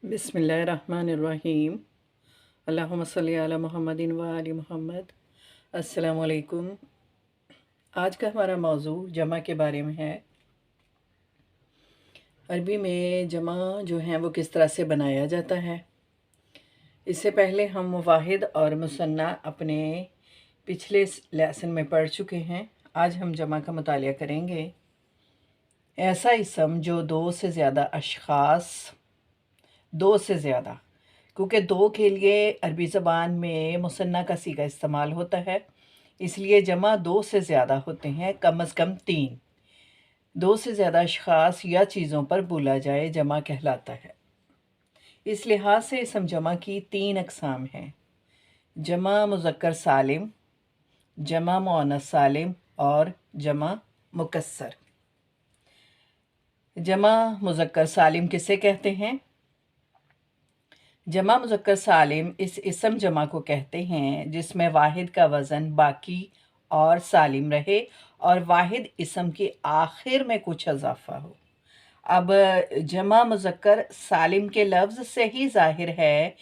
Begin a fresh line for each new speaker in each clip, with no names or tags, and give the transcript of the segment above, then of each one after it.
बिस्मिल्लाहिर्रहमानिर्रहीम। अल्लाहुम्मा सल्ली अला मुहम्मदिन व आलि मुहम्मद। अस्सलामु अलैकुम। आज का हमारा मौजू जमा के बारे में है। अरबी में जमा जो है वो किस तरह से बनाया जाता है। इससे पहले हम वाहिद और मुसन्ना अपने पिछले लेसन में पढ़ चुके हैं। आज हम जमा का मुतालिया करेंगे। ऐसा इसम जो दो से ज़्यादा अशख़ास, दो से ज़्यादा, क्योंकि दो के लिए अरबी ज़बान में मुसन्ना का सीगा इस्तेमाल होता है, इसलिए जमा दो से ज़्यादा होते हैं, कम अज़ कम तीन। दो से ज़्यादा अशख़ास या चीज़ों पर बोला जाए जमा कहलाता है। इस लिहाज से इसम जमा की तीन अक़साम हैं: जमा मुज़क्कर सालिम, जमा मुअन्नस सालिम और जमा मुकस्सर। जमा मुज़क्कर सालिम किसे कहते हैं? जमा मुज़क्कर सालिम इस इसम जमा को कहते हैं जिसमें वाहिद का वज़न बाकी और सालिम रहे और वाहिद इसम के आखिर में कुछ इजाफा हो। अब जमा मुज़क्कर सालिम के लफ्ज़ से ही ज़ाहिर है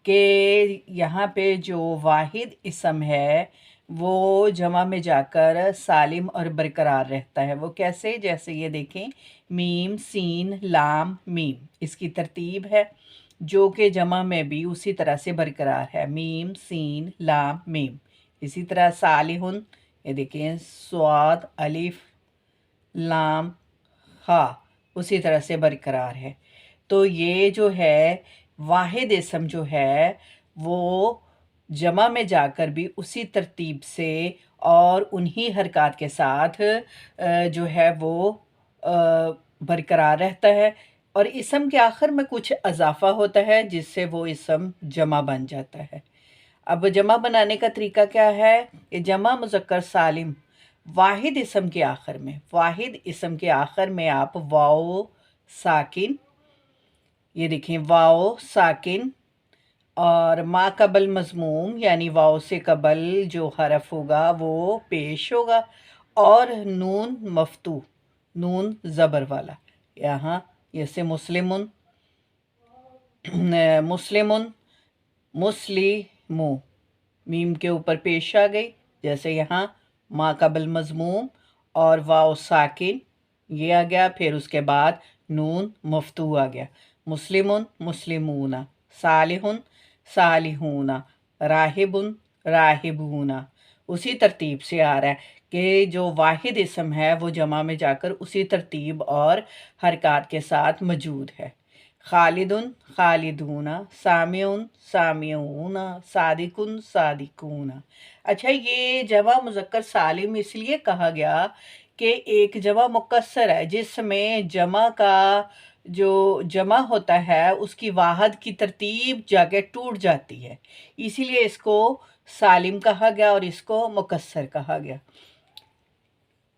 कि यहाँ पे जो वाहिद इसम है वो जमा में जाकर सालिम और बरकरार रहता है। वो कैसे? जैसे ये देखें, मीम सीन लाम मीम, इसकी तरतीब है जो कि जमा में भी उसी तरह से बरकरार है, मीम सीन लाम मीम। इसी तरह सालिहुन, ये देखें, स्वाद अलिफ लाम हा, उसी तरह से बरकरार है। तो ये जो है वाहिद इसम जो है वो जमा में जाकर भी उसी तरतीब से और उन्हीं हरकत के साथ जो है वो बरकरार रहता है और इसम के आखिर में कुछ इजाफा होता है जिससे वो इसम जमा बन जाता है। अब जमा बनाने का तरीका क्या है? ये जमा मुज़क्कर सालिम वाहिद इसम के आखिर में, वाहिद इसम के आखिर में आप वाओ साकिन, ये देखें वाओ साकिन, और मा कबल मज़मूम यानी वाओ से कबल जो हरफ होगा वो पेश होगा, और नून मफ्तू, नून ज़बर वाला, यहाँ जैसे मुस्लिमुन, मुस्लिमुन, मुस्लिमु, मीम के ऊपर पेश आ गई, जैसे यहाँ मा कबल मज़मूम और वाओ साकिन ये आ गया, फिर उसके बाद नून मफ्तू आ गया, मुस्लिमुन मुस्लिमूना, सालिहुन सालिहूना, राहिबुन राहिबूना। उसी तरतीब से आ रहा है कि जो वाहिद इसम है वो जमा में जाकर उसी तरतीब और हरकत के साथ मौजूद है। खालिदुन खालिदूना, सामिउन सामिऊना, सादिकुन सादिकूना। अच्छा, ये जमा मुज़क्कर सालिम इसलिए कहा गया कि एक जमा मुकस्सर है जिसमें जमा का जो जमा होता है उसकी वाहद की तरतीब जाके टूट जाती है, इसीलिए इसको सालिम कहा गया और इसको मुकस्सर कहा गया।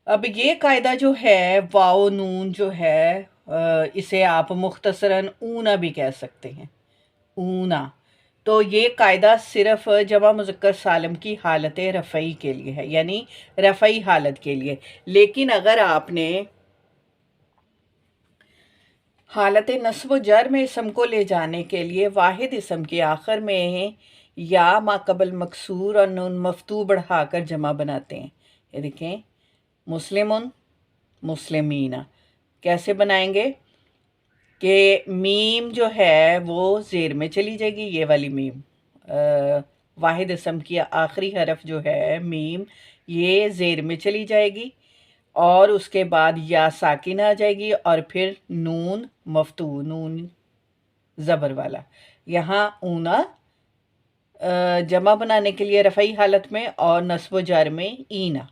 अब ये कायदा जो है वाओ नून जो है इसे आप मुख्तसरन ऊना भी कह सकते हैं, ऊना। तो ये कायदा सिर्फ जमा मुज़क्कर सालिम की हालत रफ़ई के लिए है, यानी रफ़ई हालत के लिए। लेकिन अगर आपने हालत नस्ब जर में इसम को ले जाने के लिए वाहिद इसम के आखिर में या माकबल मकसूर और नून मफ्तू बढ़ाकर जमा बनाते हैं। ये देखें, मुस्लिमुन मुस्लिमीना कैसे बनाएंगे कि मीम जो है वो ज़ेर में चली जाएगी, ये वाली मीम, वाहिद इसम की आखिरी हरफ जो है मीम ये ज़ेर में चली जाएगी और उसके बाद या साकिन आ जाएगी और फिर नून मफ्तू, नून ज़बर वाला। यहाँ ऊना जमा बनाने के लिए रफ़ई हालत में और नस्ब जार में ईना,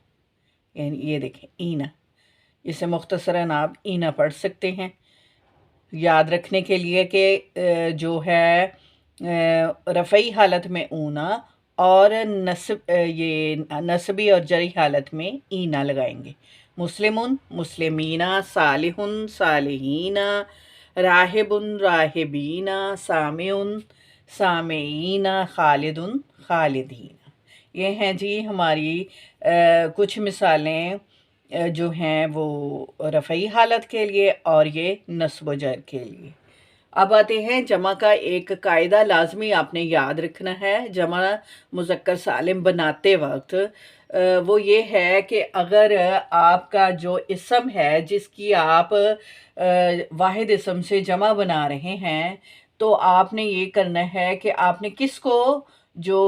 यानी ये देखें ईना, इसे मुख्तसरन आप ईना पढ़ सकते हैं। याद रखने के लिए कि जो है रफ़ई हालत में ऊना और ये नस्बी और जरी हालत में ईना लगाएंगे। मुस्लिमुन मुस्लिमीना, सालिहुन सालिहीना, राहिबुन राहिबीना, सामिउन सामीना, खालिदुन खालिदीना। ये हैं जी हमारी कुछ मिसालें जो हैं वो रफ़ई हालत के लिए और ये नस्ब व जर के लिए। अब आते हैं जमा का एक कायदा लाजमी आपने याद रखना है जमा मुज़क्कर सालिम बनाते वक्त। वो ये है कि अगर आपका जो इसम है जिसकी आप वाहिद इसम से जमा बना रहे हैं, तो आपने ये करना है कि आपने किसको जो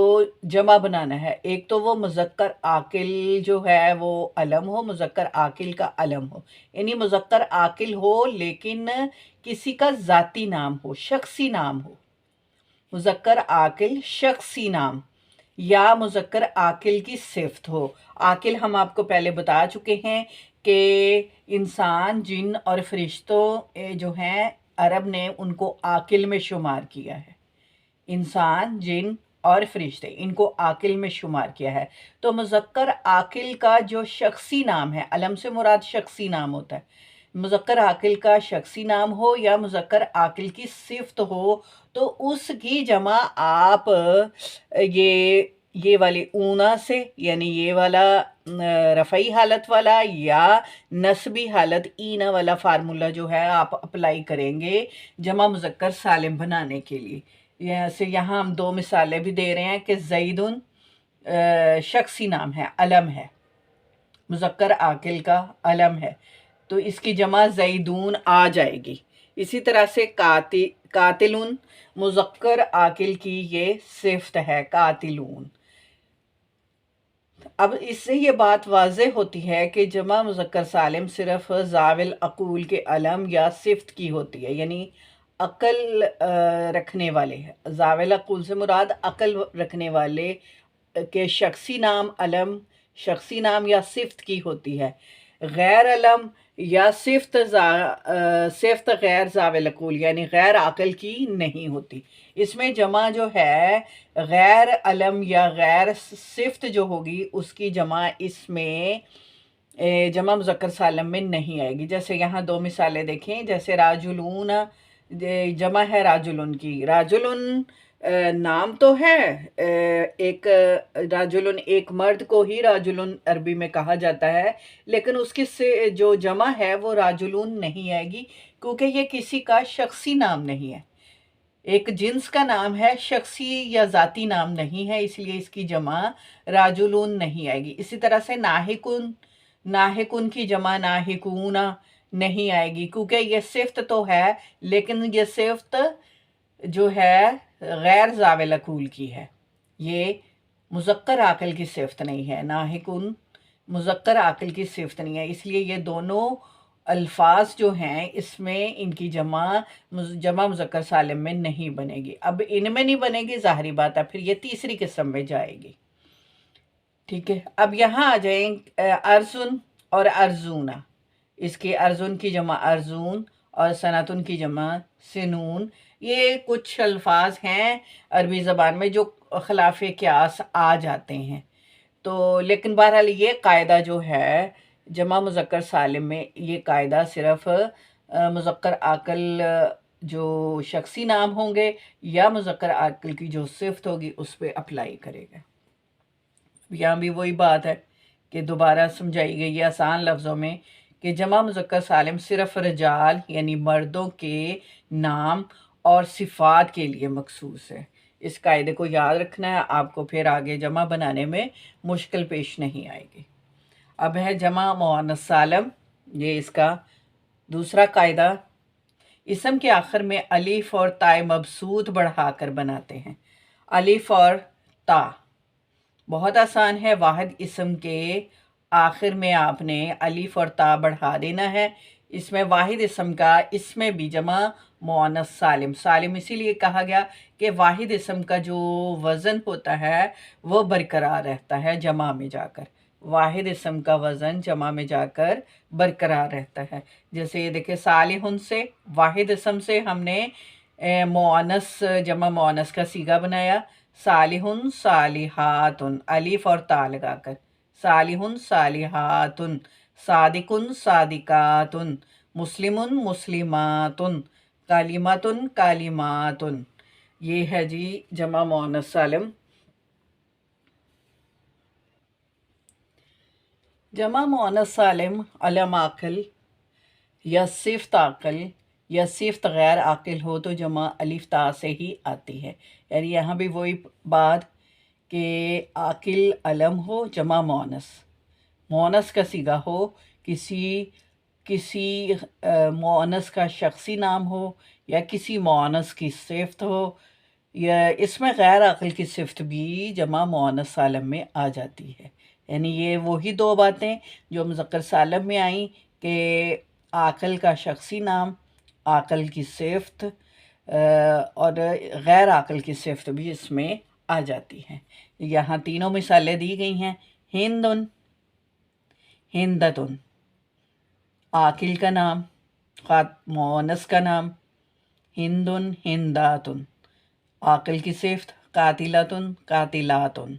जमा बनाना है, एक तो वो मुज़क्कर आकिल जो है वो अलम हो, मुज़क्कर आकिल का अलम हो, यानी मुज़क्कर आकिल हो लेकिन किसी का ज़ाती नाम हो, शख्सी नाम हो। मुज़क्कर आकिल शख्सी नाम, या मुज़क्कर आकिल की सिफ़त हो। आकिल हम आपको पहले बता चुके हैं कि इंसान, जिन और फरिश्तों जो हैं अरब ने उनको आकिल में शुमार किया है। इंसान, जिन और फरिश्ते इनको आकिल में शुमार किया है। तो मुज़क्कर आकिल का जो शख्सी नाम है, अलम से मुराद शख्सी नाम होता है, मुज़क्कर आकिल का शख्सी नाम हो या मुज़क्कर आकिल की सिफ़त हो, तो उसकी जमा आप ये वाली ऊना से, यानी ये वाला रफ़ई हालत वाला या नस्बी हालत ईना वाला फार्मूला जो है आप अप्लाई करेंगे जमा मुज़क्कर सालिम बनाने के लिए। जैसे यहाँ हम दो मिसालें भी दे रहे हैं कि ज़ैदुन शख्सी नाम है, अलम है, मुज़क्कर आकिल का अलम है, तो इसकी जमा ज़ैदून आ जाएगी। इसी तरह से कातिलुन मुज़क्कर आकिल की ये सिफ़त है, कातिलून। अब इससे ये बात वाज़ेह होती है कि जमा मुज़क्कर सालिम सिर्फ़ ज़ाविल अक़ूल के अलम या सिफ़त की होती है, यानी अक़ल रखने वाले है। ज़ाविल अक़ूल से मुराद अक़ल रखने वाले के शख्सी नाम, अलम शख्सी नाम या सिफ़त की होती है। गैर अलम या सिफ़त गैर ज़ाविल अक़ूल यानी गैर अक़ल की नहीं होती। इसमें जमा जो है गैर अलम या गैर सिफ़त जो होगी उसकी जमा इसमें जमा मुज़क्कर सालिम में नहीं आएगी। जैसे यहाँ दो मिसालें देखें, जैसे राजुलून जमा है राजुलन की, राजुलन नाम तो है, एक राजुलन एक मर्द को ही राजुलन अरबी में कहा जाता है, लेकिन उसकी से जो जमा है वो राजुलून नहीं आएगी क्योंकि ये किसी का शख्सी नाम नहीं है, एक जिन्स का नाम है, शख्सी या ज़ाती नाम नहीं है, इसलिए इसकी जमा राजुलून नहीं आएगी। इसी तरह से नाहिकुन, नाहिकुन की जमा नाहिकूना नहीं आएगी क्योंकि ये सिफ़त तो है लेकिन ये सिफ़त जो है गैर ज़ाविल अक़ूल की है, ये मुज़क्कर आकिल की सिफ़त नहीं है। नाहिकुन मुज़क्कर आकिल की सिफ़त नहीं है, इसलिए ये दोनों अल्फाज जो हैं इसमें इनकी जमा मुज़क्कर सालिम में नहीं बनेगी। अब इनमें नहीं बनेगी, ज़ाहिरी बात है, फिर ये तीसरी किस्म में जाएगी। ठीक है, अब यहाँ आ जाएं अर्जुन और अर्जुना। इसके अर्जुन की जमा अर्जुन और सनातुन की जमा सिनून। ये कुछ अल्फाज हैं अरबी ज़बान में जो खिलाफ़ क़ियास आ जाते हैं, तो लेकिन बहरहाल ये कायदा जो है जमा मुज़क्कर सालिम में, ये कायदा सिर्फ़ मुज़क्कर आकिल जो शख्सी नाम होंगे या मुज़क्कर आकिल की जो सिफ़त होगी उस पर अप्लाई करेगा। यहाँ भी वही बात है कि दोबारा समझाई गई है आसान लफ्ज़ों में कि जमा मुज़क्कर सालिम सिर्फ़ रिजाल यानी मर्दों के नाम और सिफ़ात के लिए मखसूस है। इस कायदे को याद रखना है आपको, फिर आगे जमा बनाने में मुश्किल पेश नहीं आएगी। अब है जमा मुअन्नस सालिम, ये इसका दूसरा कायदा। इसम के आखिर में अलिफ और ताए मबसूत बढ़ाकर बनाते हैं। अलिफ और ता बहुत आसान है, वाहिद इसम के आखिर में आपने अलिफ और ता बढ़ा देना है। इसमें वाहिद इसम का, इसमें भी जमा मुअन्नस सालिम, सालिम इसीलिए कहा गया कि वाहिद इसम का जो वज़न होता है वो बरकरार रहता है जमा में जाकर, वाहिद इसम का वज़न जमा में जाकर बरकरार रहता है। जैसे ये देखिए सालिहुन से, वाहिद इसम से हमने मुअन्नस जमा मुअन्नस का सीगा बनाया, सालिहुन सालिहातुन, अलिफ और ता लगाकर, सालिहुन सालिहातुन, सादिकुन सादिकातुन, मुस्लिमुन मुस्लिमातुन, कालिमातुन कालिमातुन। ये है जी जमा मुअन्नस सालिम। जमा मुअन्नस सालिम अलम आकिल या सिफ़त आकिल یا صفت غیر عاقل ہو تو جمع الف تا سے ہی آتی ہے. یعنی یہاں بھی وہی بات کہ عاقل علم ہو جمع مؤنث کا صیغہ ہو، کسی مؤنث کا شخصی نام ہو یا کسی مؤنث کی صفت ہو، یا اس میں غیر عاقل کی صفت بھی جمع مؤنث سالم میں آ جاتی ہے. یعنی یہ وہی دو باتیں جو مذکر سالم میں آئیں کہ عاقل کا شخصی نام، عاقل کی صفت، اور غیر عاقل کی صفت بھی اس میں آ جاتی ہیں. یہاں تینوں مثالیں دی گئی ہیں. ہندن، ہندتن، عاقل کا نام، مؤنث کا نام. ہندن، ہنداتن، عاقل کی صفت قاتلتن، قاتلاتن.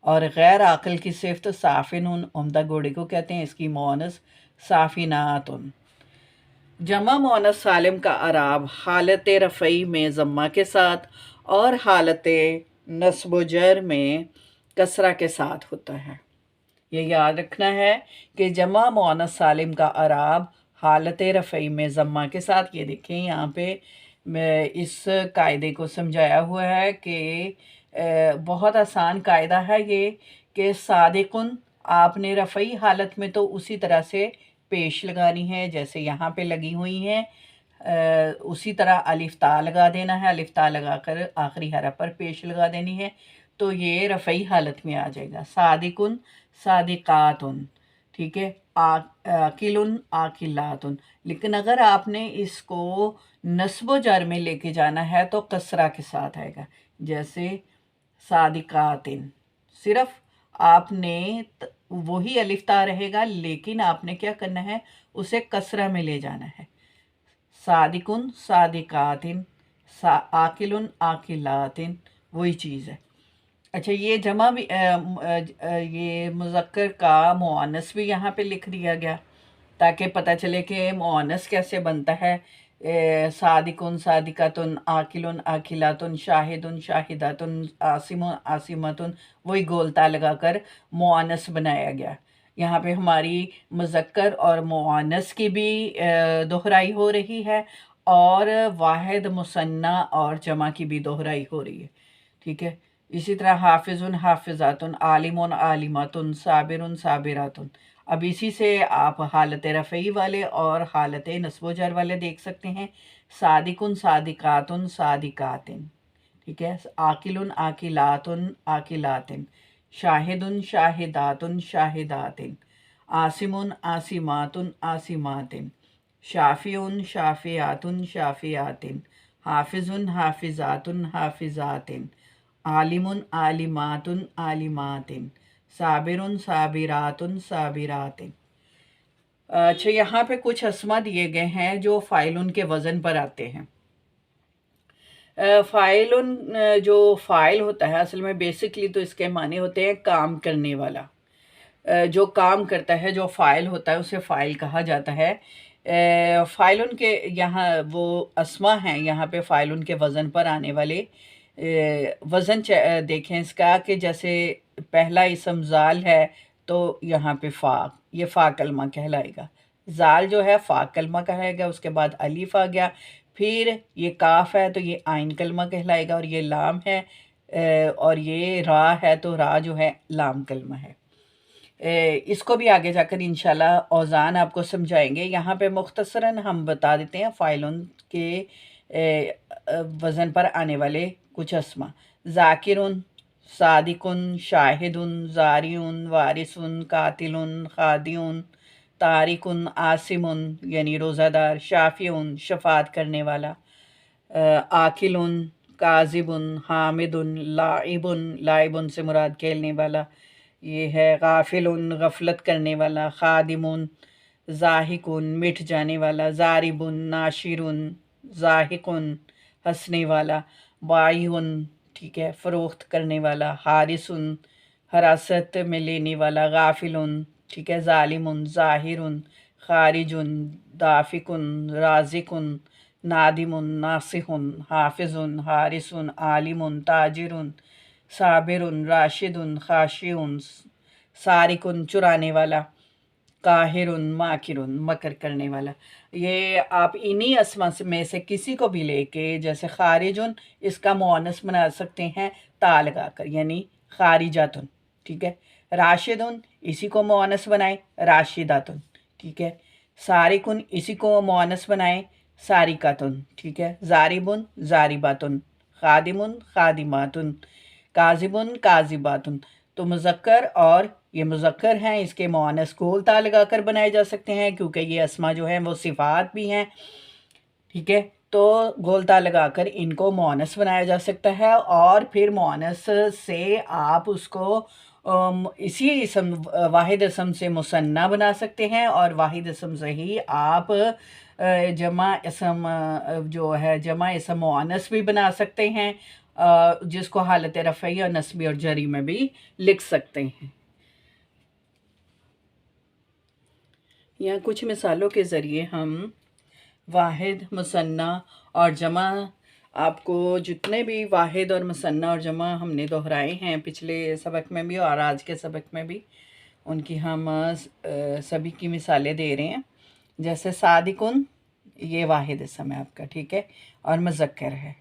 اور غیر عاقل کی صفت صافنن، عمدہ گھوڑے کو کہتے ہیں، اس کی مؤنث صافناتن. جمع مؤنث سالم کا اعراب حالت رفعی میں ضمہ کے ساتھ اور حالت نصب و جر میں کسرہ کے ساتھ ہوتا ہے. یہ یاد رکھنا ہے کہ جمع مؤنث سالم کا اعراب حالت رفعی میں ضمہ کے ساتھ. یہ دیکھیں یہاں پہ اس قاعدے کو سمجھایا ہوا ہے کہ بہت آسان قاعدہ ہے یہ کہ صادقن آپ نے رفعی حالت میں تو اسی طرح سے پیش لگانی ہے جیسے یہاں پہ لگی ہوئی ہیں، اسی طرح الف تا لگا دینا ہے، الف تا لگا کر آخری حرف پر پیش لگا دینی ہے تو یہ رفعی حالت میں آ جائے گا. صادقن، صادقاتن، ٹھیک ہے، عاقلن، عاقلاتن. لیکن اگر آپ نے اس کو نصب و جر میں لے کے جانا ہے تو کسرہ کے ساتھ آئے گا. جیسے صادقاتن، صرف آپ نے وہی الف تا رہے گا لیکن آپ نے کیا کرنا ہے، اسے کسرہ میں لے جانا ہے. صادقن، صادقاتن، عاقلن، عاقلاتن، وہی چیز ہے. اچھا، یہ جمع بھی یہ مذکر کا مؤنث بھی یہاں پہ لکھ دیا گیا تاکہ پتہ چلے کہ مؤنث کیسے بنتا ہے. صادقن، صادقاتن، عاقلن، عاقلاتن، شاہدن، شاہداتن، عاصمن، عاصماتن، وہی گولتا لگا کر مؤنث بنایا گیا. یہاں پہ ہماری مذکر اور مؤنث کی بھی دہرائی ہو رہی ہے اور واحد مثنیٰ اور جمع کی بھی دہرائی ہو رہی ہے. ٹھیک ہے، اسی طرح حافظن، حافظاتن، عالمن، عالماتن، صابرن، صابراتن. اب اسی سے آپ حالت رفعی والے اور حالت نصب و جر والے دیکھ سکتے ہیں. صادقن، صادقاتن، صادقاتن، ٹھیک ہے، عاقلن، عاقلاتن، عاقلاتن، شاہدن، شاہداتن، شاہداتن، عاصمن، عاصماتن، عاصماتن، شافعن، شافعاتن، شافعاتن، حافظن، حافظاتن، حافظاتن، عالمن، عالماتن، عالماتن، صابرن، صابراتن، صابراتن. اچھا، یہاں پہ کچھ اسما دیے گئے ہیں جو فاعلن کے وزن پر آتے ہیں. فاعلن جو فاعل ہوتا ہے اصل میں بیسکلی تو اس کے معنی ہوتے ہیں کام کرنے والا. جو کام کرتا ہے، جو فاعل ہوتا ہے اسے فاعل کہا جاتا ہے. فاعلن کے یہاں وہ اسما ہیں، یہاں پہ فاعلن کے وزن پر آنے والے وزن دیکھیں اس کا کہ جیسے پہلا اسم زال ہے تو یہاں پہ فا، یہ فا کلمہ کہلائے گا. زال جو ہے فا کلمہ کہلائے گا، اس کے بعد الف آ گیا، پھر یہ کاف ہے تو یہ عین کلمہ کہلائے گا، اور یہ لام ہے اور یہ را ہے تو را جو ہے لام کلمہ ہے. اس کو بھی آگے جا کر انشاءاللہ اوزان آپ کو سمجھائیں گے. یہاں پہ مختصراً ہم بتا دیتے ہیں فاعلن کے وزن پر آنے والے کچھ اسما. ذاکرن، صادقن، شاہدن، زاریون، وارثن، قاتلن، خادعن، تارکن، عاصمن یعنی روزہ دار، شافعن شفاعت کرنے والا، عاقلن، کاذبن، حامدن، لاعبن، لاعبن سے مراد کھیلنے والا یہ ہے، غافلن غفلت کرنے والا، خادمن ضاحکن مٹ جانے والا، ضاربن ناشرن، ضاحکن ہنسنے والا، بائعن ٹھیک ہے فروخت کرنے والا، حارسن حراست میں لینے والا، غافلن ٹھیک ہے ظالمن، ظاہرن خارجن، دافکن رازقن، نادمن ناصحن، حافظن حارسن، عالمن تاجرن، صابرن راشدن، خاشعن سارقن چرانے والا، काहिरुन, माकिरुन, मकर करने वाला। ये आप इन्हीं अस्मा में से किसी को भी लेके, जैसे खारिजुन, इसका मुअन्नस बना सकते हैं ता लगाकर, यानी खारिजातुन। ठीक है। राशिदुन, इसी को मुअन्नस बनाए राशिदातुन। ठीक है। सारिकुन, इसी को मुअन्नस बनाए सारिकातुन। ठीक है। जारिबुन, जारिबातुन। खादिमुन, खादिमातुन। काजिबुन, काजिबातुन। तो मुज़क्कर और ये मुज़क्कर हैं, इसके मुअन्नस गोल ता लगाकर बनाए जा सकते हैं, क्योंकि ये अस्मा जो हैं वो सिफ़ात भी हैं। ठीक है। तो गोल ता लगाकर इनको मुअन्नस बनाया जा सकता है, और फिर मुअन्नस से आप उसको इसी इसम वाहिद इसम से मुसन्ना बना सकते हैं, और वाहिद इसम से ही आप जमा इसम जो है जमा इसम मुअन्नस भी बना सकते हैं, जिसको हालत रफ़ई और नस्बी और जरी में भी लिख सकते हैं। यहाँ कुछ मिसालों के ज़रिए हम वाहिद, मुसन्ना और जमा, आपको जितने भी वाहिद और मुसन्ना और जमा हमने दोहराए हैं पिछले सबक में भी और आज के सबक में भी, उनकी हम सभी की मिसालें दे रहे हैं। जैसे सादिकुन, ये वाहिद इसम है आपका। ठीक है। और मुज़क्कर है,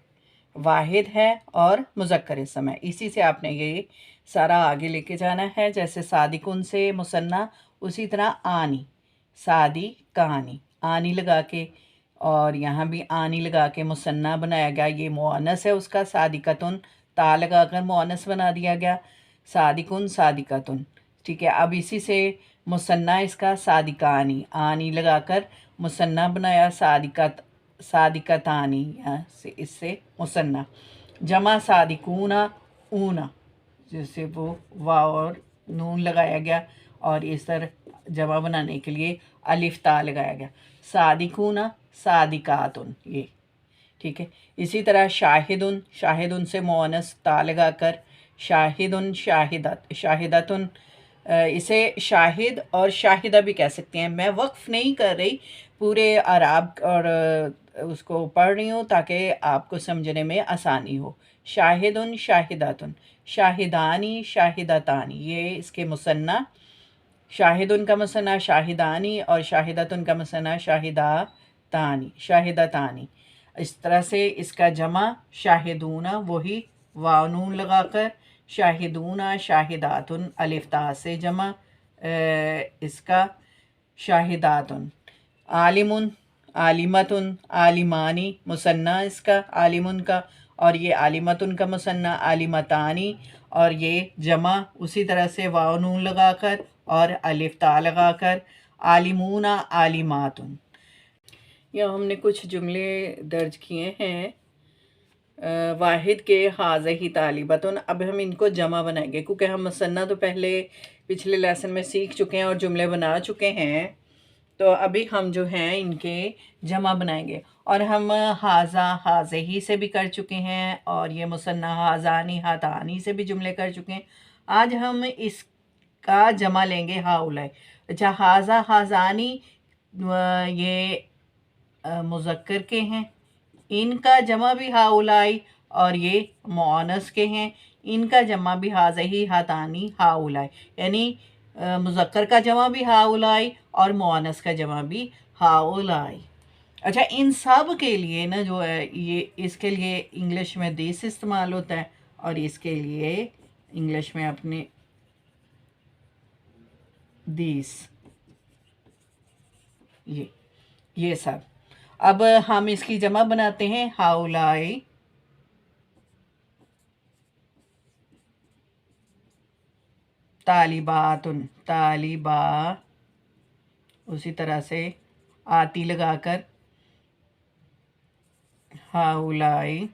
वाहिद है और मुज़क्कर इसम है। इसी से आपने ये सारा आगे लेके जाना है। जैसे सादिकुन से मुसन्ना, उसी तरह आनी, सादी कहानी, आनी लगा के, और यहाँ भी आनी लगा के मुसन्ना बनाया गया। ये मुअन्नस है उसका, सादिकतुन, ता लगाकर मुअन्नस बना दिया गया, सादिकुन, सादिकतुन। ठीक है। अब इसी से मुसन्ना इसका सादिकानी, आनी लगाकर मुसन्ना बनाया, सादिकत, सादिकतानी, यहाँ से इससे मुसन्ना। जमा सादिकूना, ऊना, जैसे वो वाव और नून लगाया गया, और इस तरह जमा बनाने के लिए अलिफ ता लगाया गया। सादिकूना, सादिकातुन, ये। ठीक है। इसी तरह शाहिदुन, शाहिदुन से मुअन्नस ता लगाकर शाहिदुन, शाहिदत, शाहिदतुन। इसे शाहिद और शाहिदा भी कह सकते हैं। मैं वक्फ नहीं कर रही, पूरे अराब और उसको पढ़ रही हूँ ताकि आपको समझने में आसानी हो। शाहिदुन, शाहिदातुन। शाहिदानी, शाहिदतानी, ये इसके मुसन्ना। शाहिदुन का मुसन्ना शाहिदानी, और शाहिदतुन का मुसन्ना शाहिदातानी, शाहिदतानी। इस तरह से इसका जमा शाहिदूना, वही वाव नून लगाकर शाहिदूना, शाहिदातुन, अलिफ ता से जमा इसका शाहिदातुन। आलिमुन, आलिमतुन, आलिमानी, मुसन्ना इसका आलिमुन का, और ये आलिमतुन का मुसन्ना आलिमतानी, और ये जमा उसी तरह से वाव नून लगाकर और अलिफ ता लगाकर आलिमूना, आलिमातुन। यहाँ हमने कुछ जुमले दर्ज किए हैं वाहिद के हाज़ ही तालिबतुन। अब हम इनको जमा बनाएंगे, क्योंकि हम मुसन्ना तो पहले पिछले लेसन में सीख चुके हैं और जुमले बना चुके हैं, तो अभी हम जो हैं इनके जमा बनाएंगे। और हम हाज़ा, हाज़े ही से भी कर चुके हैं, और ये मुसन्ना हाज़ानी, हातानी से भी जुमले कर चुके हैं। आज हम इसका जमा लेंगे हाउलाई। अच्छा, हाज़ा, हाज़ानी ये मुज़क्कर के हैं, इनका जमा भी हाउलाई, और ये मुअन्नस के हैं, इनका जमा भी हाज़ही, हातानी, हाउलाई, यानी मुज़क्कर का जमा भी हाउलाई और मुअन्नस का जमा भी हाउलाई। अच्छा, इन सब के लिए ना जो है ये, इसके लिए इंग्लिश में दिस इस्तेमाल होता है, और इसके लिए इंग्लिश में अपने दिस, ये सब। अब हम इसकी जमा बनाते हैं हाउलाई, तालिबातुन, तालिबा, उसी तरह से आती लगाकर हाउलाई,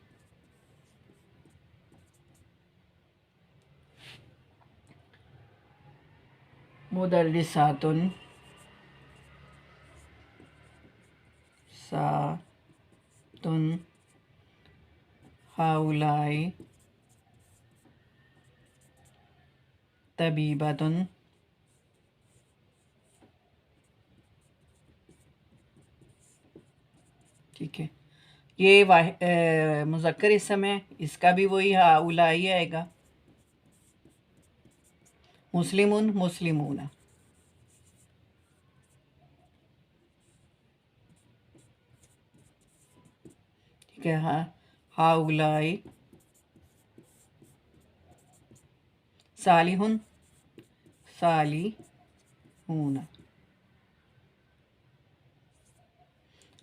मुदर्रिसातुन, सातुन, हाउलाई, तबीबतुन, ठीक है। ये मुज़क्कर इसम है, इसका भी वही हाउलाई आएगा। मुस्लिमुन, मुस्लिमूना, کہ ہاؤلائی صالحون صالحون،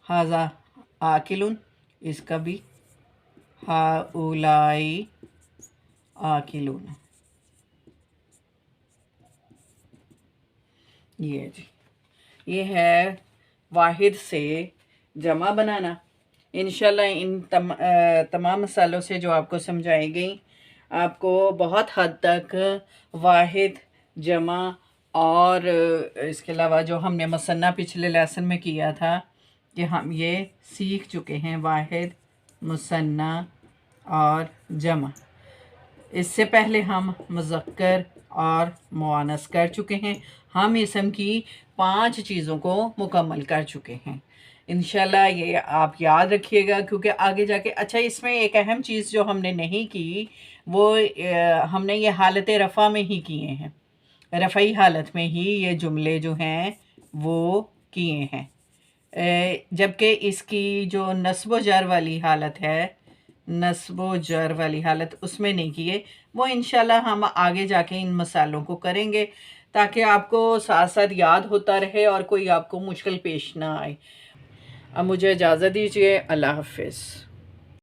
ہاذا آکلون، اس کا بھی ہاؤلائی آکلون. یہ جی، یہ ہے واحد سے جمع بنانا. انشاءاللہ ان تمام مثالوں سے جو آپ کو سمجھائی گئیں، آپ کو بہت حد تک واحد، جمع اور اس کے علاوہ جو ہم نے مثنیٰ پچھلے لیسن میں کیا تھا کہ ہم یہ سیکھ چکے ہیں، واحد، مثنیٰ اور جمع. اس سے پہلے ہم مذکر اور مؤنث کر چکے ہیں. ہم اسم کی 5 چیزوں کو مکمل کر چکے ہیں. انشاءاللہ یہ آپ یاد رکھیے گا، کیونکہ آگے جا کے اچھا اس میں ایک اہم چیز جو ہم نے نہیں کی، وہ ہم نے یہ حالت رفع میں ہی کیے ہیں، رفعی حالت میں ہی یہ جملے جو ہیں وہ کیے ہیں، جبکہ اس کی جو نصب و جر والی حالت ہے، نصب و جر والی حالت اس میں نہیں کیے. وہ انشاءاللہ ہم آگے جا کے ان مسائلوں کو کریں گے تاکہ آپ کو ساتھ ساتھ یاد ہوتا رہے اور کوئی آپ کو مشکل پیش نہ آئے. اب مجھے اجازت دیجیے. اللہ حافظ.